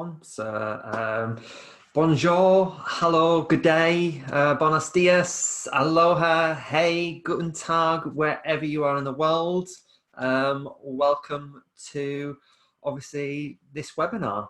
everyone. Bonjour, hello, good day, buenos dias, aloha, hey, guten tag, wherever you are in the world. Welcome to, obviously, this webinar.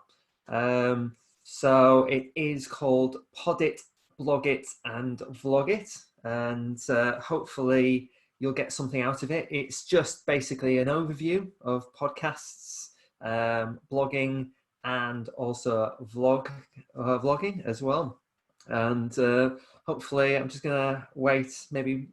So it is called Pod It, Blog It, and Vlog It. And hopefully you'll get something out of it. It's just basically an overview of podcasts, blogging, and also vlogging as well. And hopefully I'm just gonna wait maybe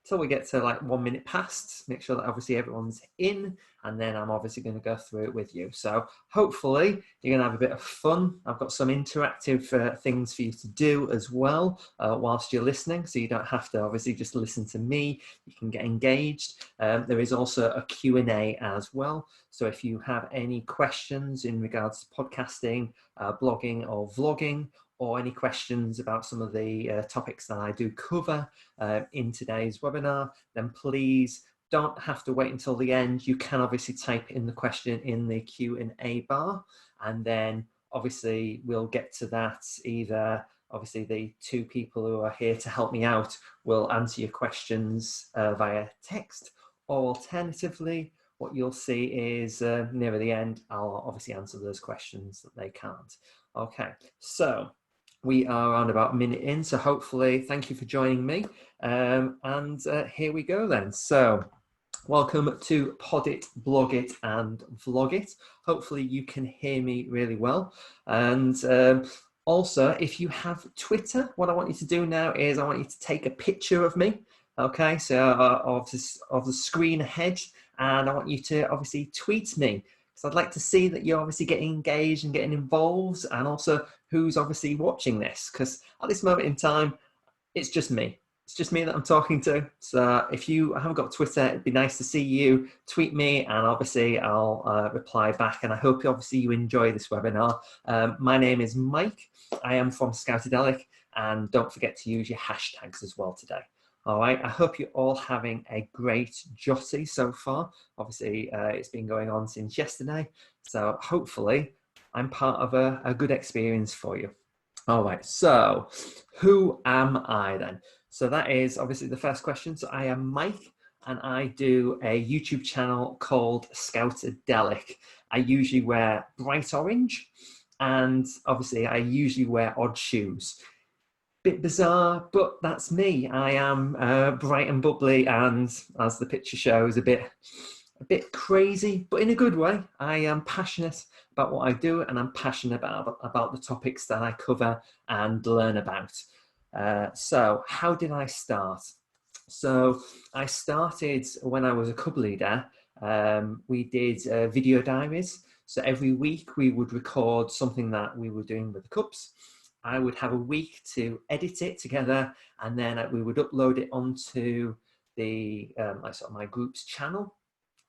till we get to like 1 minute past, make sure that obviously everyone's in, and then I'm obviously going to go through it with you. So hopefully you're going to have a bit of fun. I've got some interactive things for you to do as well whilst you're listening, so you don't have to obviously just listen to me. You can get engaged. There is also a Q&A as well. So if you have any questions in regards to podcasting, blogging or vlogging, or any questions about some of the topics that I do cover in today's webinar, then please don't have to wait until the end. You can obviously type in the question in the Q&A bar, and then obviously we'll get to that. Either obviously the two people who are here to help me out will answer your questions via text, or alternatively, what you'll see is near the end, I'll obviously answer those questions that they can't. Okay, so we are around about a minute in, so hopefully, thank you for joining me. And here we go then. So welcome to Pod It, Blog It, and Vlog It. Hopefully you can hear me really well. And also, if you have Twitter, what I want you to do now is I want you to take a picture of me, okay, so of the screen ahead, and I want you to obviously tweet me. So I'd like to see that you're obviously getting engaged and getting involved, and also who's obviously watching this, because at this moment in time, it's just me. It's just me that I'm talking to. So if you haven't got Twitter, it'd be nice to see you. Tweet me, and obviously I'll reply back. And I hope obviously you enjoy this webinar. My name is Mike. I am from Scoutadelic, and don't forget to use your hashtags as well today. All right, I hope you're all having a great Jotty so far. Obviously, it's been going on since yesterday. So hopefully I'm part of a good experience for you. All right, so who am I then? So that is obviously the first question. So I am Mike, and I do a YouTube channel called Scoutadelic. I usually wear bright orange, and obviously I usually wear odd shoes. Bit bizarre, but that's me. I am bright and bubbly, and as the picture shows, a bit crazy, but in a good way. I am passionate about what I do, and I'm passionate about the topics that I cover and learn about. So how did I start? So I started when I was a cub leader. We did video diaries. So every week we would record something that we were doing with the cubs. I would have a week to edit it together, and then we would upload it onto the like sort of my group's channel,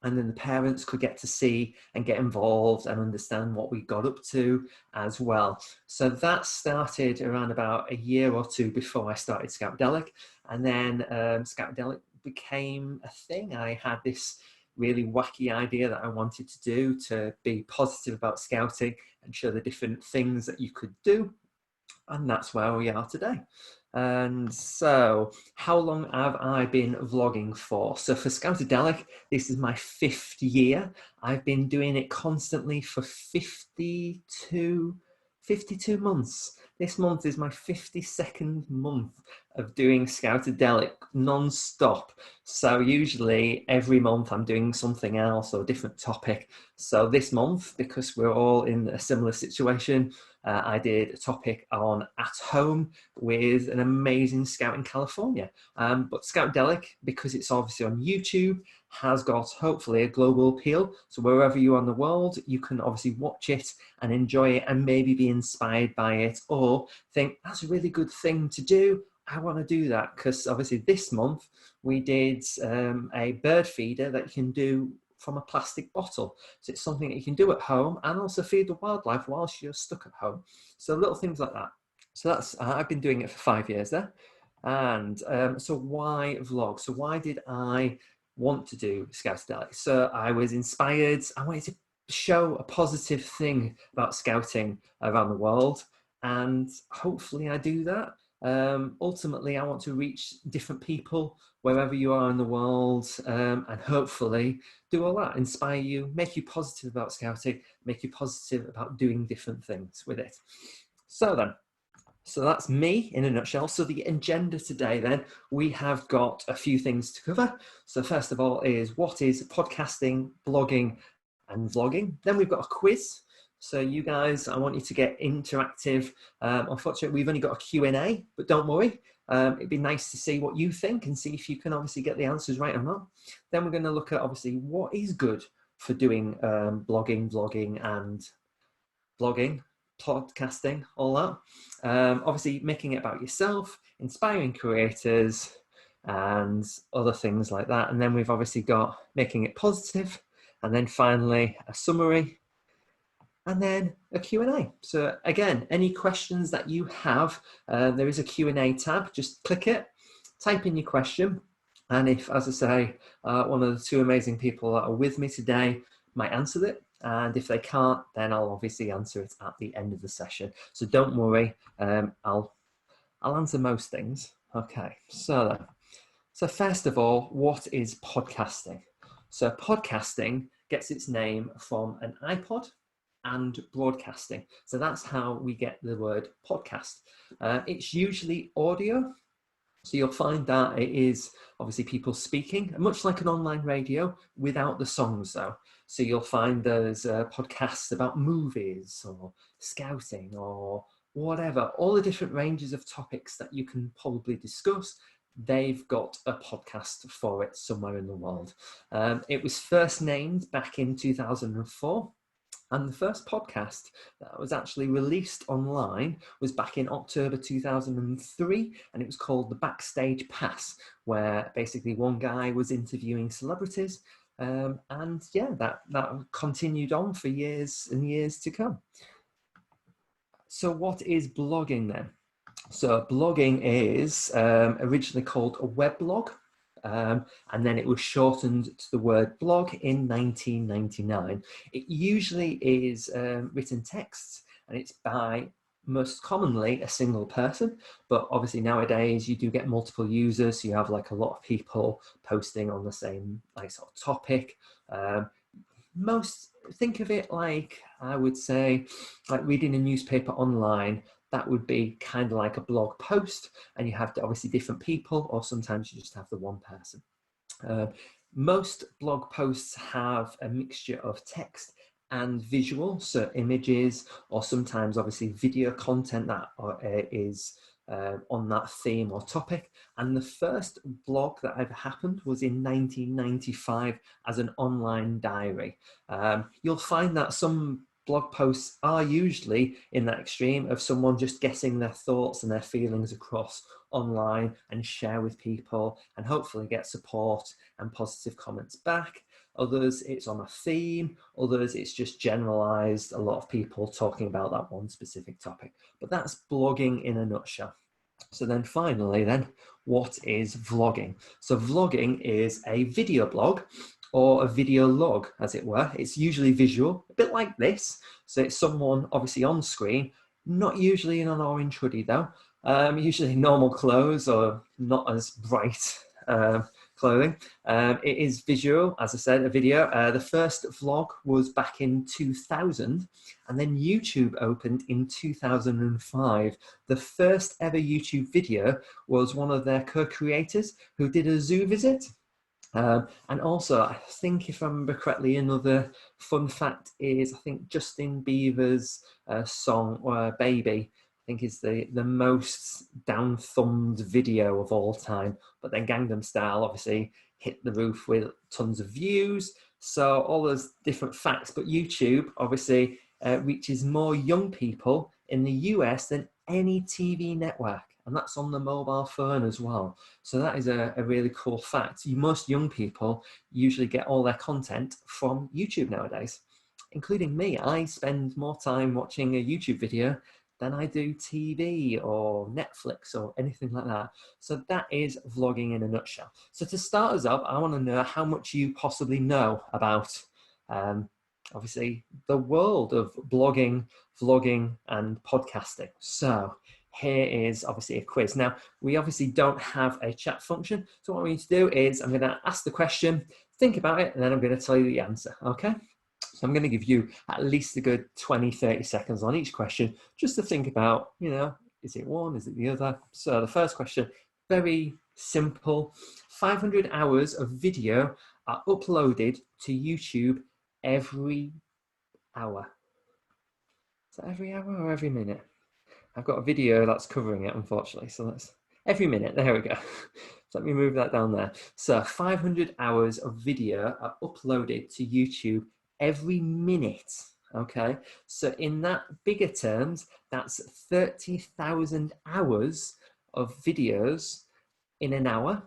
and then the parents could get to see and get involved and understand what we got up to as well. So that started around about a year or two before I started Scoutadelic, and then Scoutadelic became a thing. I had this really wacky idea that I wanted to do to be positive about scouting and show the different things that you could do. And that's where we are today. And so, how long have I been vlogging for? So for Scoutadelic, this is my 5th year. I've been doing it constantly for 52 months. This month is my 52nd month of doing Scoutadelic non-stop. So usually every month I'm doing something else or a different topic. So this month, because we're all in a similar situation, I did a topic on at home with an amazing scout in California. But Scoutadelic, because it's obviously on YouTube, has got hopefully a global appeal. So wherever you are in the world, you can obviously watch it and enjoy it and maybe be inspired by it, or think that's a really good thing to do. I want to do that, because obviously this month we did a bird feeder that you can do from a plastic bottle. So it's something that you can do at home and also feed the wildlife whilst you're stuck at home. So little things like that. So that's, I've been doing it for 5 years there. And so why vlog? So why did I want to do Scoutadelic? So I was inspired. I wanted to show a positive thing about scouting around the world, and hopefully I do that. Ultimately, I want to reach different people wherever you are in the world, and hopefully do all that, inspire you, make you positive about scouting, make you positive about doing different things with it. So that's me in a nutshell. So the agenda today, then, we have got a few things to cover. So first of all is what is podcasting, blogging, and vlogging. Then we've got a quiz. So you guys, I want you to get interactive. Unfortunately, we've only got a Q&A, but don't worry. It'd be nice to see what you think and see if you can obviously get the answers right or not. Then we're going to look at obviously what is good for doing blogging, vlogging, and blogging, podcasting, all that. Obviously making it about yourself, inspiring creators, and other things like that. And then we've obviously got making it positive, and then finally a summary, and then a Q&A. So again, any questions that you have, there is a Q&A tab, just click it, type in your question, and if, as I say, one of the two amazing people that are with me today might answer it, and if they can't, then I'll obviously answer it at the end of the session. So don't worry, I'll answer most things. Okay, so first of all, what is podcasting? So podcasting gets its name from an iPod and broadcasting. So that's how we get the word podcast. It's usually audio. So you'll find that it is obviously people speaking, much like an online radio, without the songs though. So you'll find there's podcasts about movies or scouting or whatever, all the different ranges of topics that you can probably discuss. They've got a podcast for it somewhere in the world. It was first named back in 2004. And the first podcast that was actually released online was back in October 2003, and it was called The Backstage Pass, where basically one guy was interviewing celebrities, and yeah, that continued on for years and years to come. So what is blogging then? So blogging is originally called a weblog. And then it was shortened to the word blog in 1999. It usually is written text, and it's by most commonly a single person, but obviously nowadays you do get multiple users, so you have like a lot of people posting on the same like sort of topic. Think of it like, I would say, like reading a newspaper online. That would be kind of like a blog post, and you have obviously different people, or sometimes you just have the one person. Most blog posts have a mixture of text and visual, so images, or sometimes obviously video content that is on that theme or topic. And the first blog that ever happened was in 1995 as an online diary. You'll find that some blog posts are usually in that extreme of someone just getting their thoughts and their feelings across online and share with people and hopefully get support and positive comments back. Others, it's on a theme. Others, it's just generalized, a lot of people talking about that one specific topic. But that's blogging in a nutshell. So then finally, what is vlogging? So vlogging is a video blog or a video log, as it were. It's usually visual, a bit like this. So it's someone obviously on screen, not usually in an orange hoodie though, usually normal clothes or not as bright clothing. It is visual, as I said, a video. The first vlog was back in 2000, and then YouTube opened in 2005. The first ever YouTube video was one of their co-creators who did a zoo visit. And also, I think if I remember correctly, another fun fact is I think Justin Bieber's song Baby, I think is the most down-thumbed video of all time. But then Gangnam Style obviously hit the roof with tons of views. So all those different facts. But YouTube obviously reaches more young people in the US than any TV network. And that's on the mobile phone as well. So that is a really cool fact. Most young people usually get all their content from YouTube nowadays, including me. I spend more time watching a YouTube video than I do TV or Netflix or anything like that. So that is vlogging in a nutshell. So to start us up, I want to know how much you possibly know about obviously the world of blogging, vlogging, and podcasting. So here is obviously a quiz. Now, we obviously don't have a chat function. So what we need to do is I'm going to ask the question, think about it, and then I'm going to tell you the answer, okay? So I'm going to give you at least a good 20, 30 seconds on each question just to think about, is it one, is it the other? So the first question, very simple. 500 hours of video are uploaded to YouTube every hour. Is that every hour or every minute? I've got a video that's covering it, unfortunately. So that's every minute. There we go. So let me move that down there. So 500 hours of video are uploaded to YouTube every minute. Okay. So in that bigger terms, that's 30,000 hours of videos in an hour.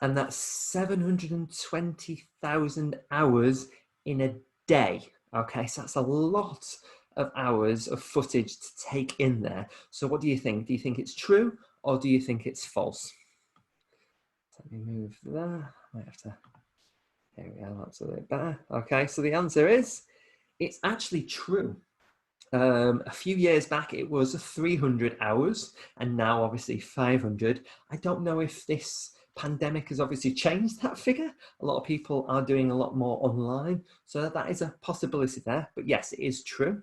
And that's 720,000 hours in a day. Okay, so that's a lot of hours of footage to take in there. So what do you think? Do you think it's true or do you think it's false? Let me move there. I might have to, there we go, that's a bit better. Okay, so the answer is, it's actually true. A few years back, it was 300 hours, and now obviously 500. I don't know if this pandemic has obviously changed that figure. A lot of people are doing a lot more online, so that is a possibility there. But yes, it is true.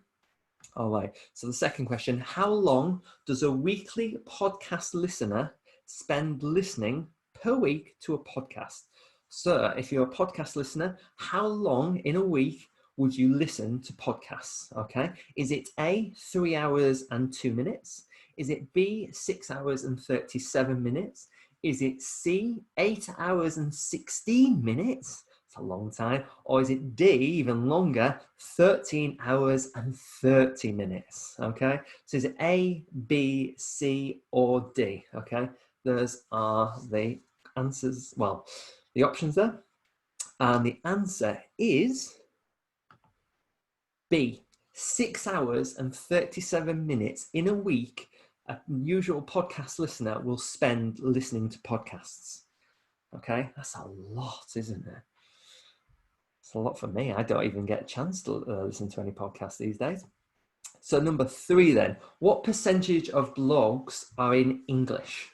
All right. So the second question, how long does a weekly podcast listener spend listening per week to a podcast? So if you're a podcast listener, how long in a week would you listen to podcasts? Okay. Is it A, 3 hours and 2 minutes? Is it B, 6 hours and 37 minutes? Is it C, 8 hours and 16 minutes? It's a long time. Or is it D, even longer, 13 hours and 30 minutes? Okay. So is it A, B, C, or D? Okay. Those are the answers. Well, the options there. And the answer is B, 6 hours and 37 minutes in a week. A usual podcast listener will spend listening to podcasts. Okay, that's a lot, isn't it? It's a lot for me. I don't even get a chance to listen to any podcasts these days. So number 3 then, what percentage of blogs are in English?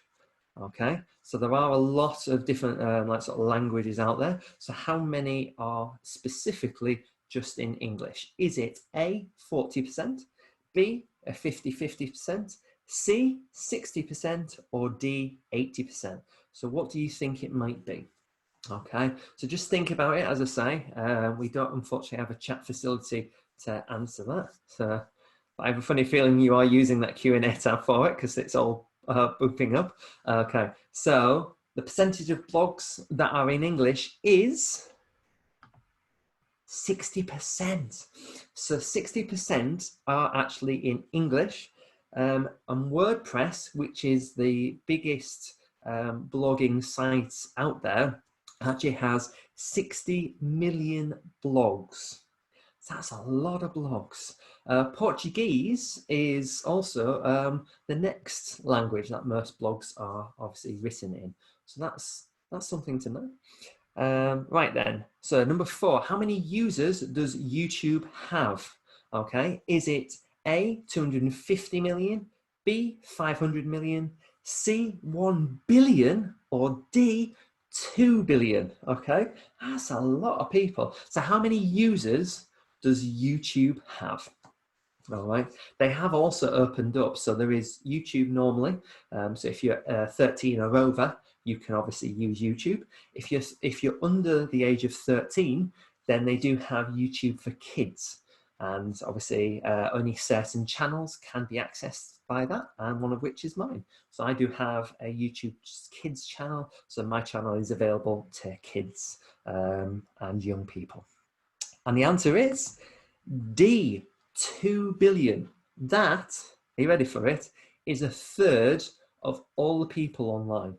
Okay, so there are a lot of different sort of languages out there. So how many are specifically just in English? Is it A, 40%, B, a 50-50%, C, 60%, or D, 80%? So what do you think it might be? Okay, so just think about it. As I say, we don't unfortunately have a chat facility to answer that. So I have a funny feeling you are using that Q&A tab for it because it's all booping up. Okay, so the percentage of blogs that are in English is 60%. So 60% are actually in English. And WordPress, which is the biggest blogging site out there, actually has 60 million blogs. So that's a lot of blogs. Portuguese is also the next language that most blogs are obviously written in. So that's something to know. Right then, so number 4, how many users does YouTube have? Okay, is it A, 250 million, B, 500 million, C, 1 billion, or D, 2 billion? Okay, that's a lot of people. So how many users does YouTube have? All right, they have also opened up. So there is YouTube normally. So if you're 13 or over, you can obviously use YouTube. If you're under the age of 13, then they do have YouTube for kids. And obviously only certain channels can be accessed by that, and one of which is mine. So I do have a YouTube kids channel. So my channel is available to kids and young people. And the answer is D, 2 billion. That, are you ready for it, is a third of all the people online.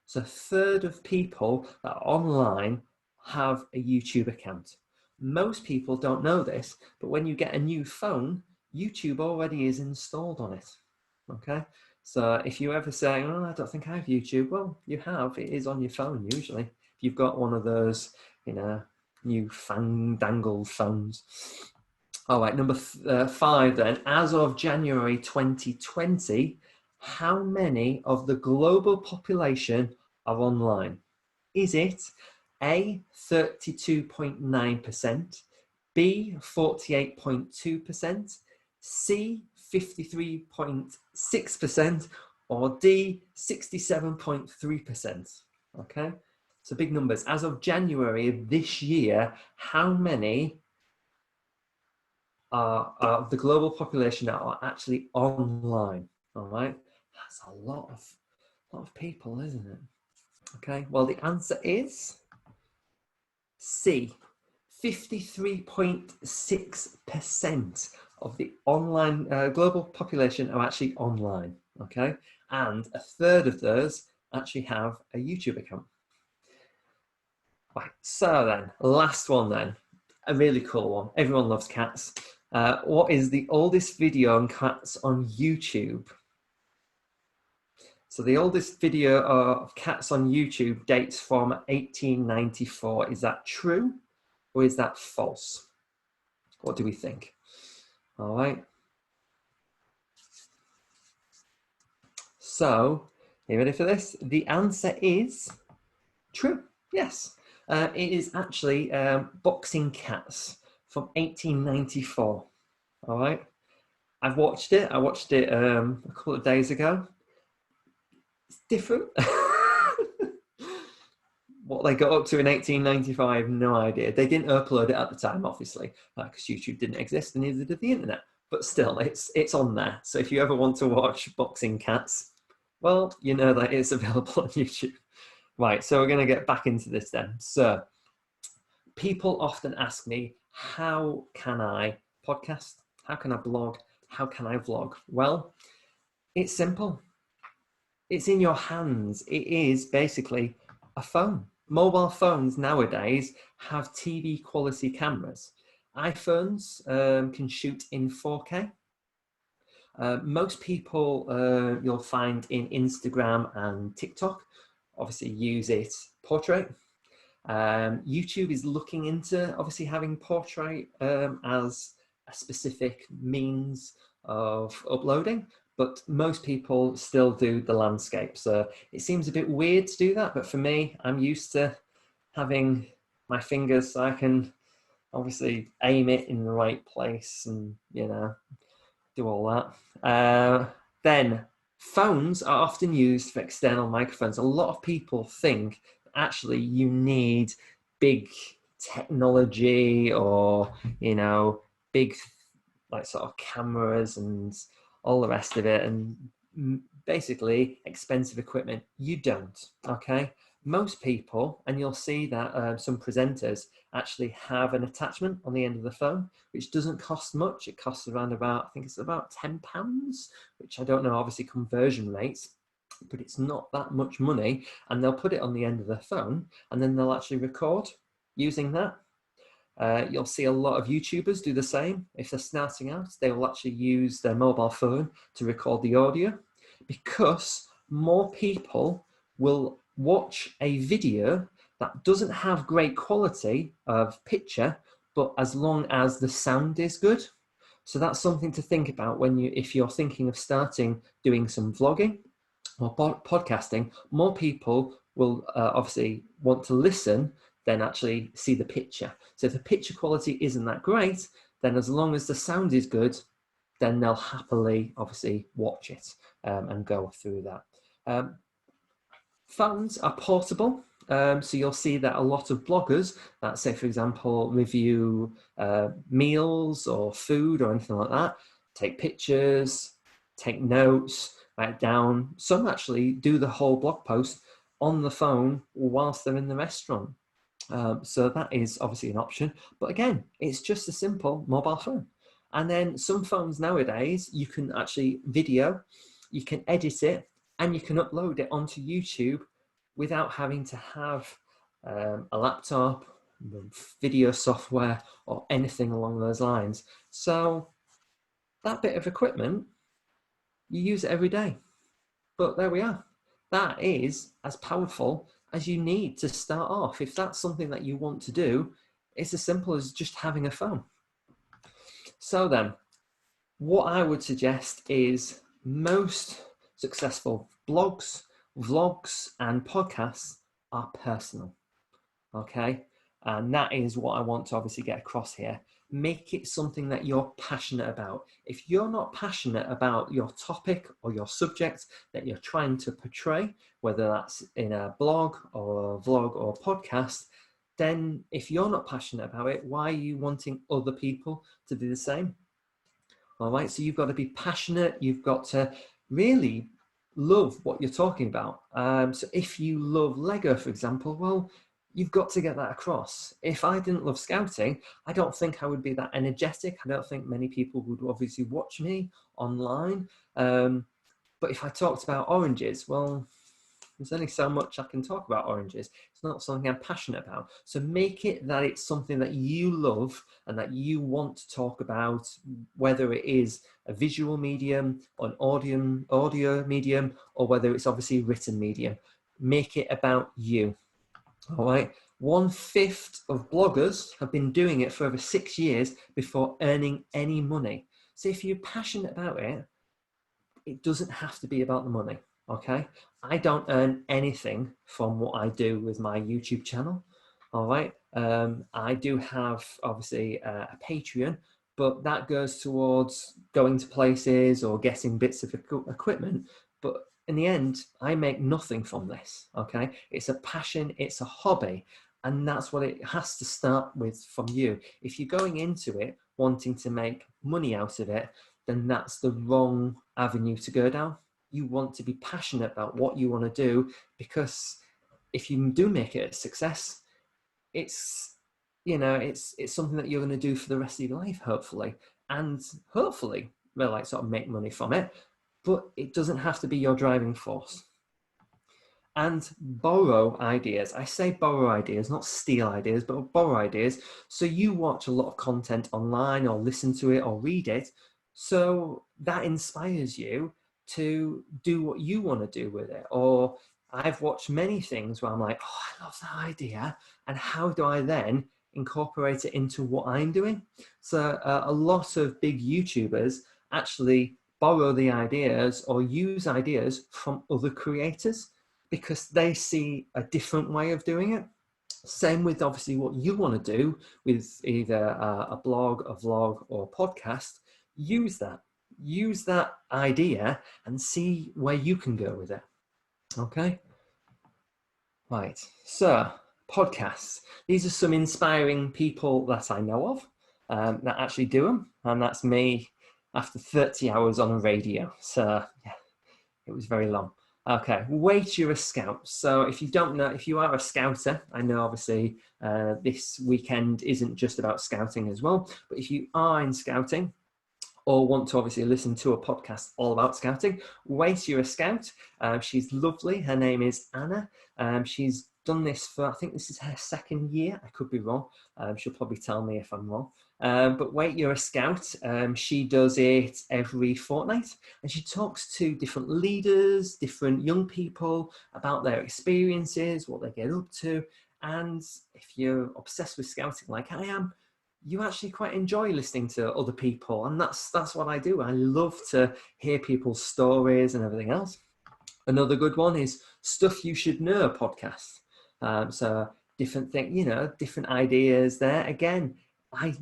So a third of people that are online have a YouTube account. Most people don't know this, but when you get a new phone, YouTube already is installed on it. Okay, so if you ever say, oh, I don't think I have YouTube, well, you have. It is on your phone usually. If you've got one of those, new fandangled phones. All right, number 5 then. As of January 2020, how many of the global population are online? Is it A, 32.9%, B, 48.2%, C, 53.6%, or D, 67.3%? Okay, so big numbers. As of January of this year, how many of the global population that are actually online? All right, that's a lot of people, isn't it? Okay, well, the answer is C. 53.6% of the online global population are actually online. Okay, and a third of those actually have a YouTube account. Right, so then, last one then, a really cool one. Everyone loves cats. What is the oldest video on cats on YouTube? So the oldest video of cats on YouTube dates from 1894. Is that true or is that false? What do we think? All right. So, are you ready for this? The answer is true. Yes. It is actually Boxing Cats from 1894. All right. I've watched it. I watched it a couple of days ago. It's different. What they got up to in 1895, no idea. They didn't upload it at the time, obviously, because YouTube didn't exist and neither did the internet. But still, it's on there. So if you ever want to watch Boxing Cats, well, you know that it's available on YouTube. Right, so we're going to get back into this then. So people often ask me, how can I podcast? How can I blog? How can I vlog? Well, it's simple. It's in your hands. It is basically a phone. Mobile phones nowadays have TV quality cameras. iPhones can shoot in 4K. Most people you'll find in Instagram and TikTok obviously use it portrait. YouTube is looking into obviously having portrait as a specific means of uploading, but most people still do the landscape. So it seems a bit weird to do that, but for me, I'm used to having my fingers so I can obviously aim it in the right place and, you know, do all that. Then phones are often used for external microphones. A lot of people think actually you need big technology or, you know, big like sort of cameras and all the rest of it and basically expensive equipment. You don't. Okay, most people, and you'll see that some presenters actually have an attachment on the end of the phone, which doesn't cost much. It costs around about, I think it's about £10, which I don't know obviously conversion rates, but it's not that much money. And they'll put it on the end of their phone and then they'll actually record using that. You'll see a lot of YouTubers do the same. If they're starting out, they will actually use their mobile phone to record the audio, because more people will watch a video that doesn't have great quality of picture, but as long as the sound is good. So that's something to think about if you're thinking of starting doing some vlogging or podcasting. More people will obviously want to listen than actually see the picture. So if the picture quality isn't that great, then as long as the sound is good, then they'll happily obviously watch it and go through that. Phones are portable. So you'll see that a lot of bloggers that say, for example, review meals or food or anything like that, take pictures, take notes, write down. Some actually do the whole blog post on the phone whilst they're in the restaurant. So that is obviously an option. But again, it's just a simple mobile phone. And then some phones nowadays, you can actually video, you can edit it, and you can upload it onto YouTube without having to have a laptop, video software, or anything along those lines. So that bit of equipment, you use it every day. But there we are. That is as powerful as you need to start off. If that's something that you want to do, It's as simple as just having a phone. So then, what I would suggest is most successful blogs, vlogs, and podcasts are personal. Okay. And that is what I want to obviously get across here. Make it something that you're passionate about. If you're not passionate about your topic or your subject that you're trying to portray, whether that's in a blog or a vlog or a podcast, then if you're not passionate about it, why are you wanting other people to do the same? All right. So you've got to be passionate. You've got to really love what you're talking about. So if you love Lego, for example, well, you've got to get that across. If I didn't love scouting, I don't think I would be that energetic. I don't think many people would obviously watch me online. But if I talked about oranges, well, there's only so much I can talk about oranges. It's not something I'm passionate about. So make it that it's something that you love and that you want to talk about, whether it is a visual medium, an audio medium, or whether it's obviously written medium. Make it about you. All right. 1/5 of bloggers have been doing it for over 6 years before earning any money. So if you're passionate about it, it doesn't have to be about the money. Okay. I don't earn anything from what I do with my YouTube channel. All right. I do have obviously a Patreon, but that goes towards going to places or getting bits of equipment. But in the end, I make nothing from this. Okay. It's a passion, it's a hobby. And that's what it has to start with from you. If you're going into it wanting to make money out of it, then that's the wrong avenue to go down. You want to be passionate about what you want to do, because if you do make it a success, it's, you know, it's something that you're going to do for the rest of your life, hopefully, and hopefully they'll like sort of make money from it, but it doesn't have to be your driving force. And borrow ideas. I say borrow ideas, not steal ideas, but borrow ideas. So you watch a lot of content online or listen to it or read it. So that inspires you to do what you want to do with it. Or I've watched many things where I'm like, oh, I love that idea. And how do I then incorporate it into what I'm doing? So a lot of big YouTubers actually borrow the ideas or use ideas from other creators, because they see a different way of doing it. Same with obviously what you want to do with either a blog, a vlog, or a podcast. Use that idea and see where you can go with it. Okay. Right. So podcasts. These are some inspiring people that I know of that actually do them. And that's me after 30 hours on a radio. So yeah, it was very long. Okay, wait, you're a scout. So if you don't know, if you are a scouter, I know obviously this weekend isn't just about scouting as well, but if you are in scouting or want to obviously listen to a podcast all about scouting, wait, you're a scout. She's lovely. Her name is Anna. She's done this for, I think this is her 2nd year. I could be wrong. She'll probably tell me if I'm wrong. But wait, you're a scout. She does it every fortnight, and she talks to different leaders, different young people about their experiences, what they get up to. And if you're obsessed with scouting like I am, you actually quite enjoy listening to other people. And that's what I do. I love to hear people's stories and everything else. Another good one is Stuff You Should Know podcast. So different thing, you know, different ideas there. Again, I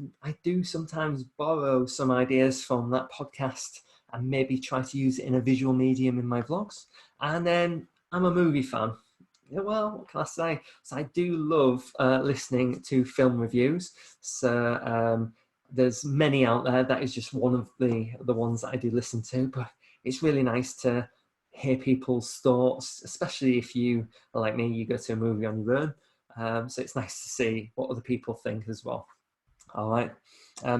do sometimes borrow some ideas from that podcast and maybe try to use it in a visual medium in my vlogs. And then I'm a movie fan. Well, what can I say? So I do love listening to film reviews. So there's many out there. That is just one of the ones that I do listen to. But it's really nice to hear people's thoughts, especially if you are like me, you go to a movie on your own. So it's nice to see what other people think as well. All right.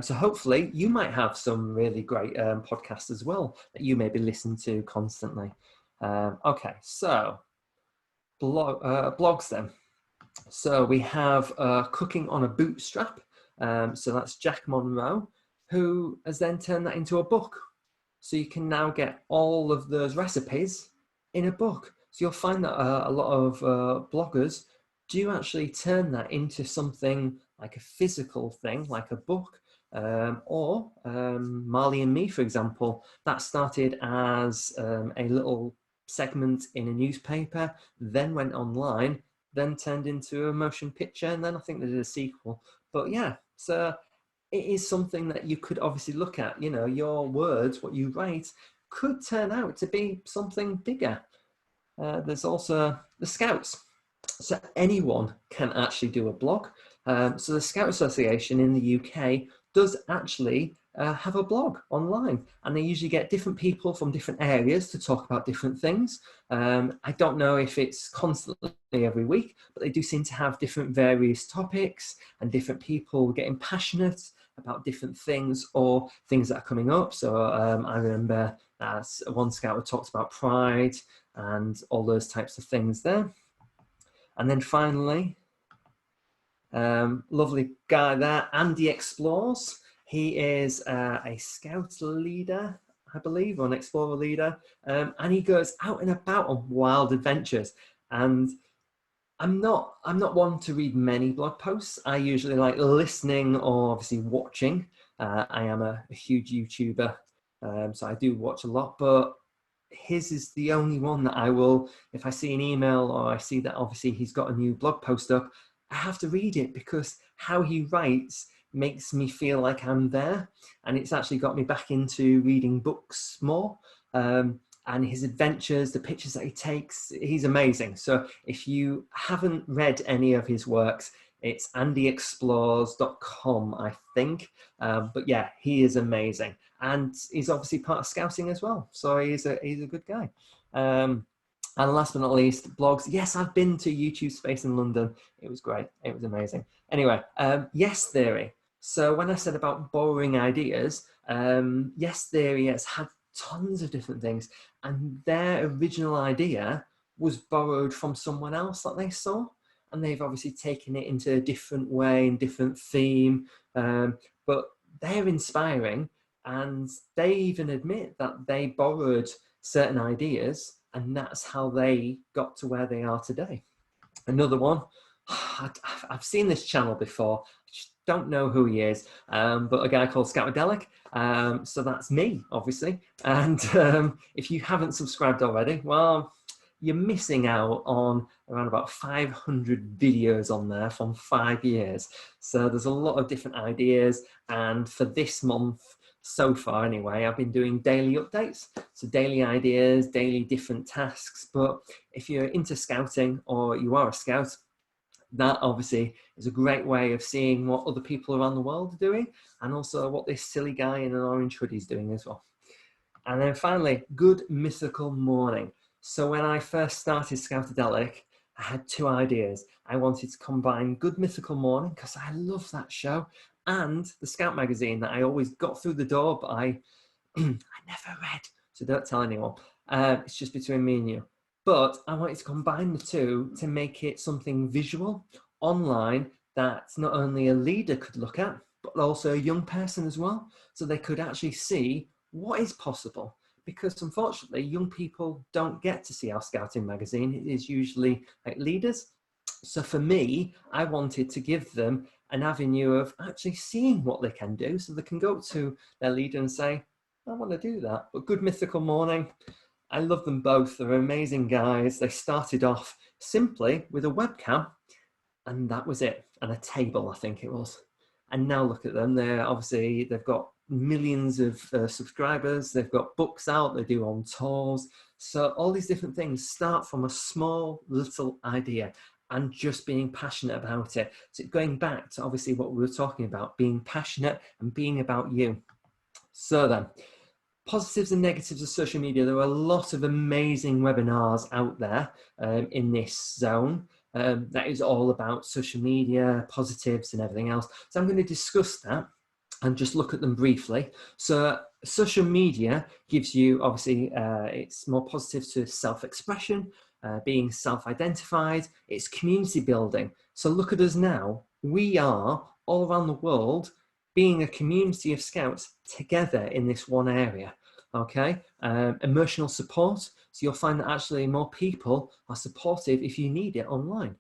So hopefully you might have some really great podcasts as well that you maybe listen to constantly. Okay, so blogs then. So we have Cooking on a Bootstrap. So that's Jack Monroe, who has then turned that into a book. So you can now get all of those recipes in a book. So you'll find that a lot of bloggers do actually turn that into something like a physical thing, like a book, or Marley and Me, for example, that started as a little segment in a newspaper, then went online, then turned into a motion picture, and then I think they did a sequel. But yeah, so it is something that you could obviously look at. You know, your words, what you write, could turn out to be something bigger. There's also the Scouts. So anyone can actually do a blog. So the Scout Association in the UK does actually have a blog online, and they usually get different people from different areas to talk about different things. I don't know if it's constantly every week, but they do seem to have different various topics and different people getting passionate about different things or things that are coming up. So I remember one scout talked about pride and all those types of things there. And then finally, lovely guy there, Andy Explores. He is a scout leader, I believe, or an explorer leader, and he goes out and about on wild adventures. And I'm not one to read many blog posts. I usually like listening or obviously watching. I am a huge YouTuber, so I do watch a lot, but his is the only one that I will, if I see an email or I see that obviously he's got a new blog post up, I have to read it because how he writes makes me feel like I'm there. And it's actually got me back into reading books more. And his adventures, the pictures that he takes, he's amazing. So if you haven't read any of his works, it's andyexplores.com, I think. But yeah, he is amazing. And he's obviously part of Scouting as well. So he's a good guy. And last but not least, blogs. Yes, I've been to YouTube Space in London. It was great. It was amazing. Anyway, Yes Theory. So when I said about borrowing ideas, Yes Theory has had tons of different things. And their original idea was borrowed from someone else that they saw. And they've obviously taken it into a different way and different theme. But they're inspiring. And they even admit that they borrowed certain ideas, and that's how they got to where they are today. Another one, I've seen this channel before. I just don't know who he is, but a guy called Scoutadelic. So that's me, obviously. And if you haven't subscribed already, well, you're missing out on around about 500 videos on there from 5 years. So there's a lot of different ideas. And for this month, so far anyway, I've been doing daily updates. So daily ideas, daily different tasks. But if you're into scouting or you are a scout, that obviously is a great way of seeing what other people around the world are doing, and also what this silly guy in an orange hoodie is doing as well. And then finally, Good Mythical Morning. So when I first started Scoutadelic, I had two ideas. I wanted to combine Good Mythical Morning, because I love that show, and the Scout magazine that I always got through the door, but I never read. So don't tell anyone. It's just between me and you. But I wanted to combine the two to make it something visual, online, that not only a leader could look at, but also a young person as well. So they could actually see what is possible. Because unfortunately, young people don't get to see our Scouting magazine. It is usually like leaders. So for me, I wanted to give them an avenue of actually seeing what they can do, so they can go to their leader and say, I want to do that. But Good Mythical Morning, I love them both. They're amazing guys. They started off simply with a webcam, and that was it, and a table, I think it was. And now look at them. They've got millions of subscribers. They've got books out. They do on tours. So all these different things start from a small little idea and just being passionate about it. So going back to obviously what we were talking about, being passionate and being about you. So then, positives and negatives of social media. There are a lot of amazing webinars out there in this zone. That is all about social media, positives and everything else. So I'm going to discuss that and just look at them briefly. So social media gives you, obviously, it's more positive to self-expression, being self-identified, it's community building. So look at us now. We are all around the world being a community of scouts together in this one area. Okay, emotional support. So you'll find that actually more people are supportive if you need it online.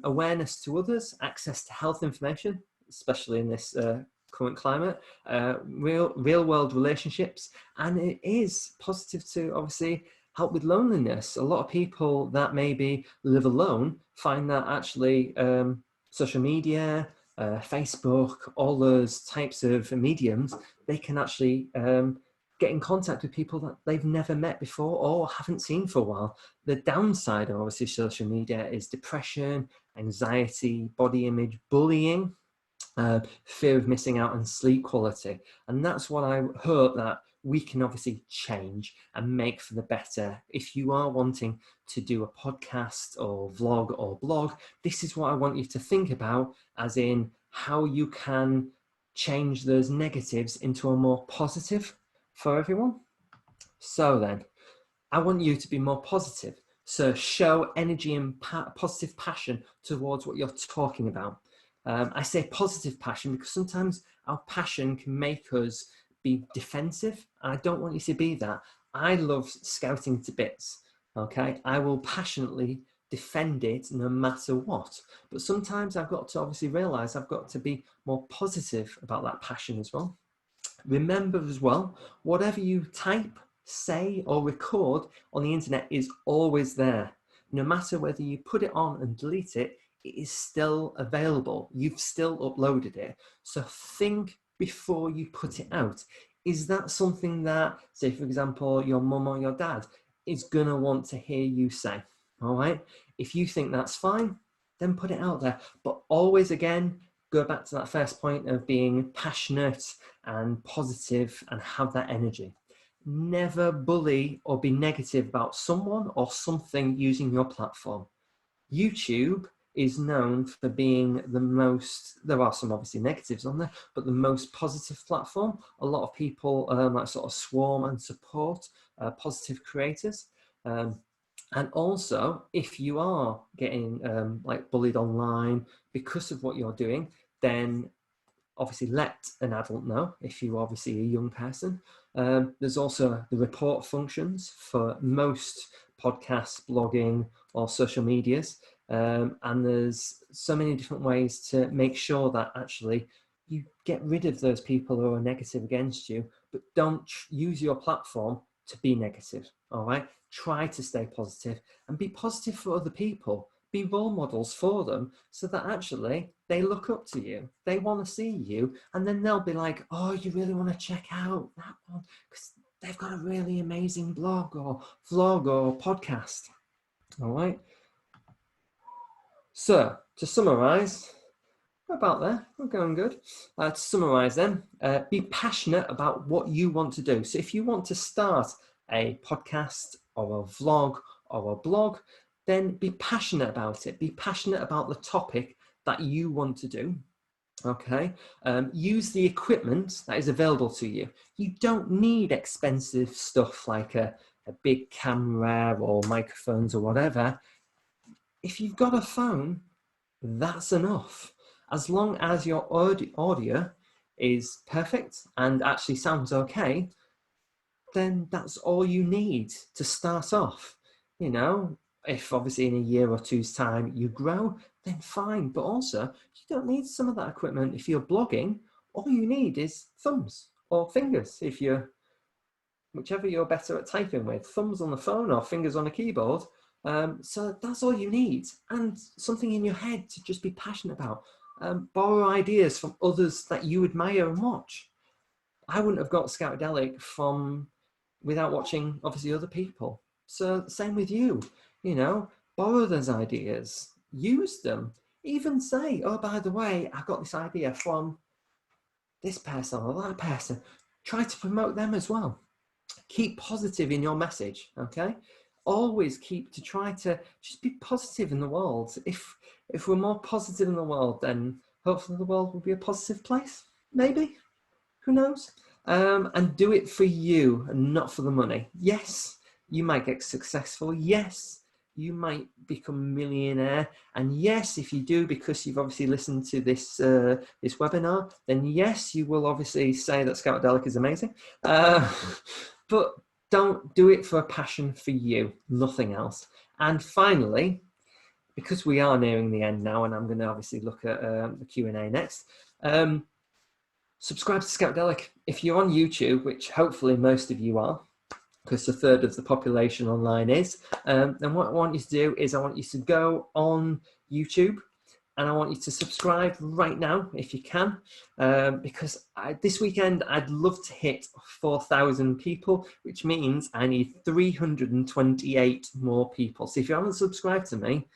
awareness to others, access to health information, especially in this current climate, real world relationships, and it is positive to obviously help with loneliness. A lot of people that maybe live alone find that actually social media, Facebook, all those types of mediums, they can actually get in contact with people that they've never met before or haven't seen for a while. The downside of obviously social media is depression, anxiety, body image, bullying, fear of missing out, and sleep quality. And that's what I hope that we can obviously change and make for the better. If you are wanting to do a podcast or vlog or blog, this is what I want you to think about, as in how you can change those negatives into a more positive for everyone. So then, I want you to be more positive. So show energy and positive passion towards what you're talking about. I say positive passion because sometimes our passion can make us be defensive. I don't want you to be that. I love scouting to bits. Okay, I will passionately defend it no matter what. But sometimes I've got to obviously realize I've got to be more positive about that passion as well. Remember as well, whatever you type, say, or record on the internet is always there. No matter whether you put it on and delete it, it is still available. You've still uploaded it. So think before you put it out. Is that something that, say, for example, your mum or your dad is going to want to hear you say? All right. If you think that's fine, then put it out there. But always, again, go back to that first point of being passionate and positive and have that energy. Never bully or be negative about someone or something using your platform. YouTube is known for being the most, there are some obviously negatives on there, but the most positive platform. A lot of people like sort of swarm and support positive creators. And also, if you are getting like bullied online because of what you're doing, then obviously let an adult know if you're obviously a young person. There's also the report functions for most podcasts, blogging, or social medias. And there's so many different ways to make sure that actually you get rid of those people who are negative against you, but don't use your platform to be negative. All right. Try to stay positive and be positive for other people. Be role models for them so that actually they look up to you. They want to see you, and then they'll be like, oh, you really want to check out that one because they've got a really amazing blog or vlog or podcast. All right. So to summarize, we're about there. We're going good. To summarize then, be passionate about what you want to do. So if you want to start a podcast or a vlog or a blog, then be passionate about it. Be passionate about the topic that you want to do. Okay. Use the equipment that is available to you. You don't need expensive stuff like a big camera or microphones or whatever. If you've got a phone, that's enough. As long as your audio is perfect and actually sounds okay, then that's all you need to start off. You know, if obviously in a year or two's time you grow, then fine. But also, you don't need some of that equipment. If you're blogging, all you need is thumbs or fingers. If you're, whichever you're better at typing with, thumbs on the phone or fingers on a keyboard. So that's all you need, and something in your head to just be passionate about. Borrow ideas from others that you admire and watch. I wouldn't have got Scoutadelic from without watching obviously other people. So same with you, you know, borrow those ideas, use them, even say, oh, by the way, I got this idea from this person or that person. Try to promote them as well. Keep positive in your message, okay? Always keep to try to just be positive in the world. If we're more positive in the world, then hopefully the world will be a positive place. Maybe, who knows? And do it for you and not for the money. Yes, you might get successful. Yes, you might become a millionaire. And yes, if you do, because you've obviously listened to this this webinar, then yes, you will obviously say that Scoutadelic is amazing. But don't do it for a passion for you, nothing else. And finally, because we are nearing the end now, and I'm going to obviously look at the Q&A next. Subscribe to Scoutdelic. If you're on YouTube, which hopefully most of you are, because a third of the population online is, then what I want you to do is I want you to go on YouTube, and I want you to subscribe right now if you can, because this weekend I'd love to hit 4,000 people, which means I need 328 more people. So if you haven't subscribed to me,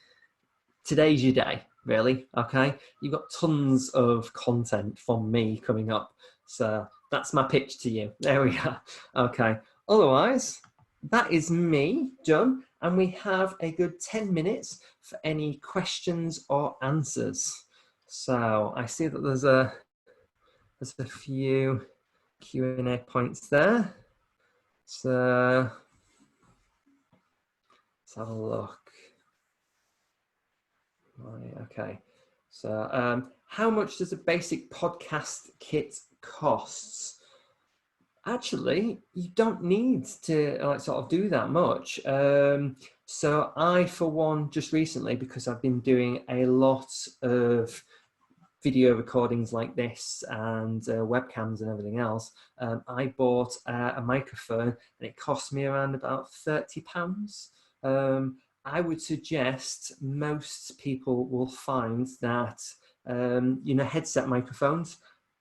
today's your day, really, okay? You've got tons of content from me coming up. So that's my pitch to you. There we are. Okay. Otherwise, that is me done. And we have a good 10 minutes for any questions or answers. So I see that there's a few Q&A points there. So let's have a look. Right, okay. So how much does a basic podcast kit cost? Actually, you don't need to sort of do that much. So I, for one, just recently, because I've been doing a lot of video recordings like this and webcams and everything else, I bought a microphone, and it cost me around about £30. I would suggest most people will find that headset microphones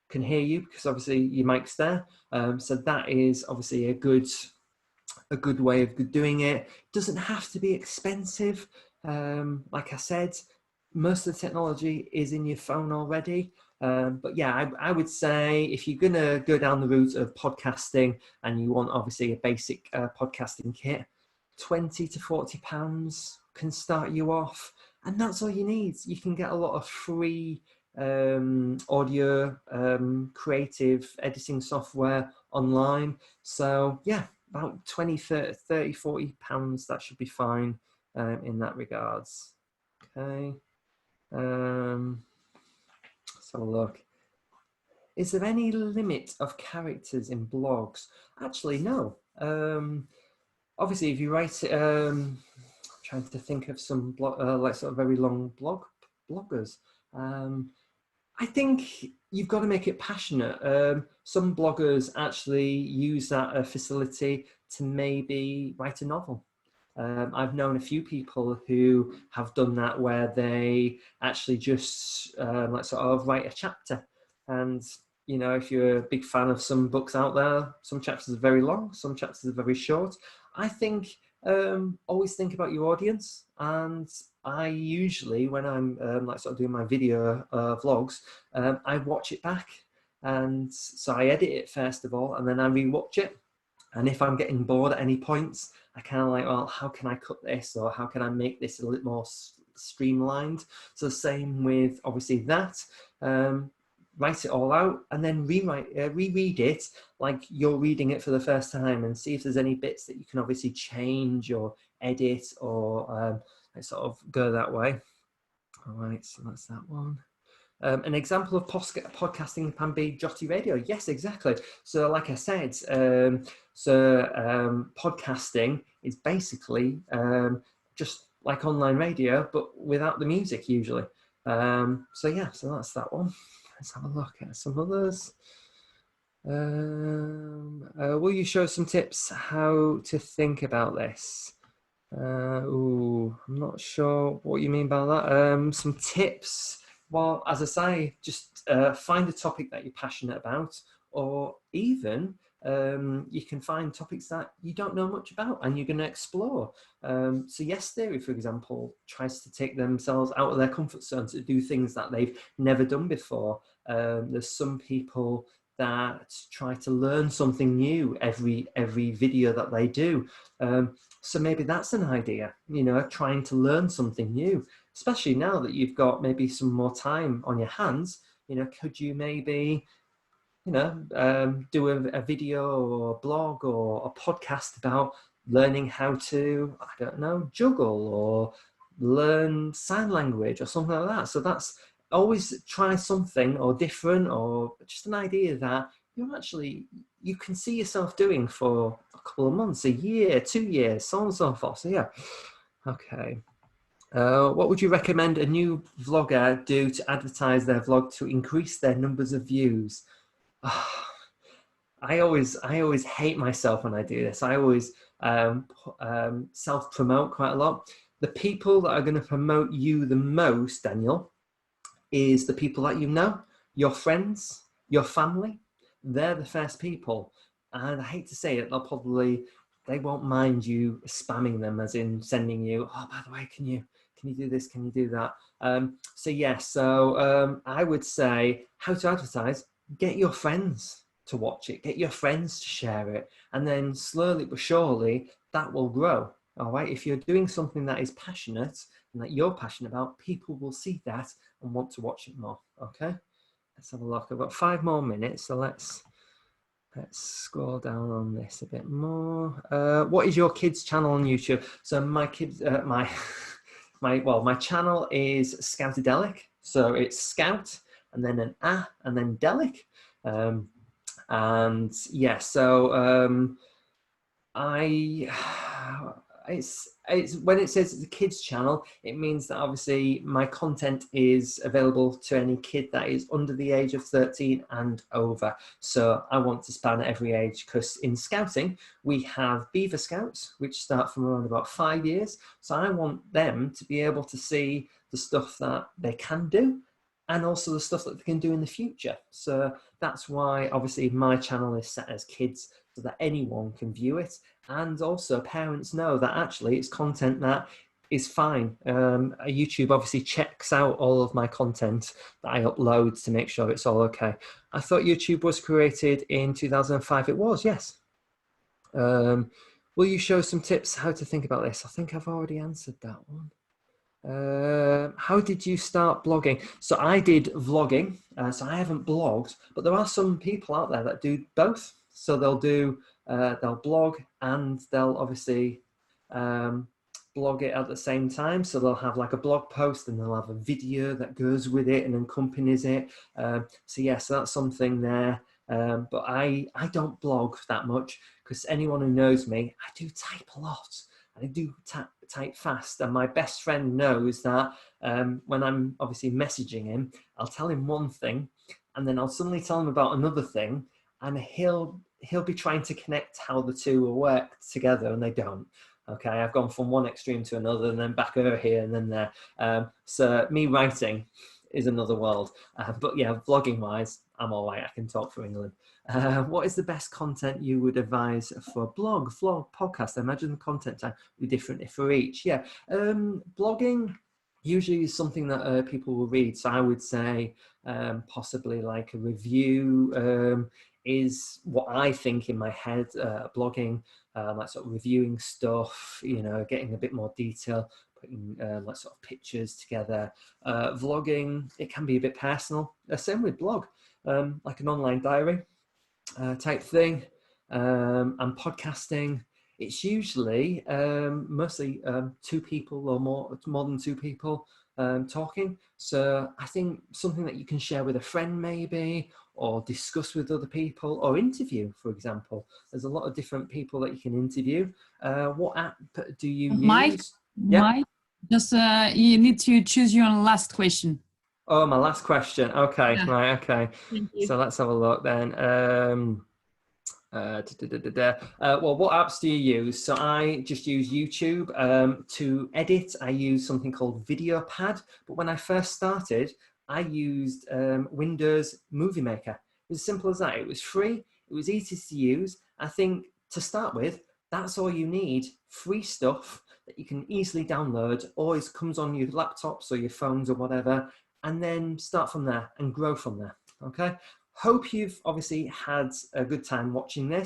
can hear you, because obviously your mic's there. So that is obviously a good way of doing it. Doesn't have to be expensive. Like I said, most of the technology is in your phone already. But yeah, I would say if you're gonna go down the route of podcasting and you want obviously a basic podcasting kit, £20 to £40 can start you off, and that's all you need. You can get a lot of free audio creative editing software online. So yeah, about 20, 30, 40 pounds, that should be fine in that regards. Okay. Let's have a look. Is there any limit of characters in blogs? Actually, no. Obviously, if you write it, trying to think of some like sort of very long bloggers. I think you've got to make it passionate. Some bloggers actually use that facility to maybe write a novel. I've known a few people who have done that, where they actually just like sort of write a chapter. And you know, if you're a big fan of some books out there, some chapters are very long, some chapters are very short. I think always think about your audience. And I usually, when I'm like sort of doing my video vlogs, I watch it back. And so I edit it first of all, and then I rewatch it. And if I'm getting bored at any points, I kind of like, well, how can I cut this, or how can I make this a little more streamlined? So same with obviously that. Write it all out, and then reread it like you're reading it for the first time, and see if there's any bits that you can obviously change or edit, or sort of go that way. All right, so that's that one. An example of podcasting can be Jotty Radio. Yes, exactly. So like I said, podcasting is basically just like online radio, but without the music usually. So yeah, so that's that one. Let's have a look at some others. Will you show some tips how to think about this? I'm not sure what you mean by that. Some tips. Well, as I say, just find a topic that you're passionate about, or even you can find topics that you don't know much about and you're going to explore. So Yes Theory, for example, tries to take themselves out of their comfort zone to do things that they've never done before. There's some people that try to learn something new every video that they do. So maybe that's an idea, you know, trying to learn something new, especially now that you've got maybe some more time on your hands. You know, could you maybe, you know, do a video or a blog or a podcast about learning how to, I don't know, juggle or learn sign language or something like that. So that's always try something or different, or just an idea that you can see yourself doing for a couple of months, a year, 2 years, so on and so forth. So yeah, okay. What would you recommend a new vlogger do to advertise their vlog to increase their numbers of views? I always hate myself when I do this. I always self-promote quite a lot. The people that are going to promote you the most, Daniel, is the people that you know, your friends, your family. They're the first people. And I hate to say it, they won't mind you spamming them, as in sending you, oh, by the way, can you do this? Can you do that? I would say how to advertise, get your friends to watch it, get your friends to share it. And then slowly but surely that will grow. All right. If you're doing something that is passionate and that you're passionate about, people will see that and want to watch it more. Okay. Let's have a look. I've got 5 more minutes. So let's scroll down on this a bit more. What is your kids' channel on YouTube? So my kids, my channel is Scoutadelic. So it's Scout and then an A and then Delic. And yeah, so it's when it says it's a kids channel, it means that obviously my content is available to any kid that is under the age of 13 and over. So I want to span every age, because in scouting we have Beaver Scouts which start from around about 5 years. So I want them to be able to see the stuff that they can do and also the stuff that they can do in the future. So that's why obviously my channel is set as kids, so that anyone can view it. And also parents know that actually it's content that is fine. YouTube obviously checks out all of my content that I upload to make sure it's all okay. I thought YouTube was created in 2005. It was, yes. Will you show some tips how to think about this? I think I've already answered that one. How did you start blogging? So I did vlogging, so I haven't blogged, but there are some people out there that do both. So they'll blog and they'll obviously blog it at the same time. So they'll have like a blog post and they'll have a video that goes with it and accompanies it. So yes, that's something there. But I don't blog that much, because anyone who knows me, I do type a lot. I do type fast, and my best friend knows that when I'm obviously messaging him, I'll tell him one thing and then I'll suddenly tell him about another thing, and he'll be trying to connect how the two will work together, and they don't. Okay, I've gone from one extreme to another and then back over here and then there. So me writing is another world. But yeah, vlogging wise, I'm all right. I can talk for England. What is the best content you would advise for blog, vlog, podcast? I imagine the content type would be different for each. Yeah, blogging usually is something that people will read. So I would say possibly like a review is what I think in my head. Blogging, like sort of reviewing stuff, you know, getting a bit more detail, putting like sort of pictures together. Vlogging, it can be a bit personal. Same with blog, like an online diary type thing. And podcasting, it's usually mostly 2 people or more than 2 people talking. So I think something that you can share with a friend maybe, or discuss with other people, or interview, for example. There's a lot of different people that you can interview. What app do you use? Mike, just you need to choose your last question. Oh, my last question. Okay, Yeah. right, okay. So let's have a look then. Well, what apps do you use? So I just use YouTube. To edit, I use something called VideoPad. But when I first started, I used Windows Movie Maker. It was as simple as that. It was free. It was easy to use. I think to start with, that's all you need. Free stuff that you can easily download. Always comes on your laptops or your phones or whatever. And then start from there and grow from there. Okay. Hope you've obviously had a good time watching this.